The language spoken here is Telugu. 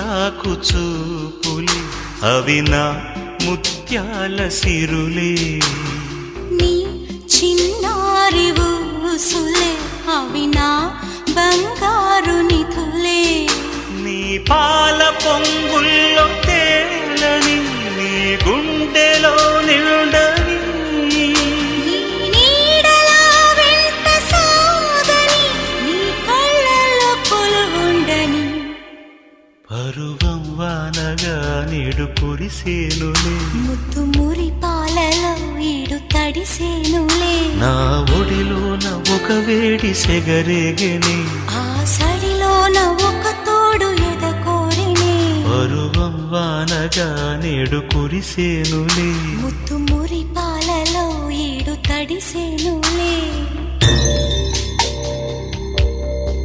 చిరాకు చూపులే అవి నా ముత్యాల సిరులే నీ చిన్నారి ఊసులే అవి నా బంగారు నిధులే నీ పాల పొంగుల్లో తేలని నీ గుండెలో నిండని నీ నీడలా వెంట సాగని నీ కళ్ళలో కొలువుండని పరువం వానగా నేడు కురిసేనులే ముద్దు మురి పాలలో ఈడు తడిసేనులే నా ఒడిలోన ఒక వేడి సెగరేగని ఆ సడిలోన ఒక తోడు ఎదకోరినే పరువం వానగా నేడు కురిసేనులే ముద్దు మురి పాలలో ఈడు తడిసేనులే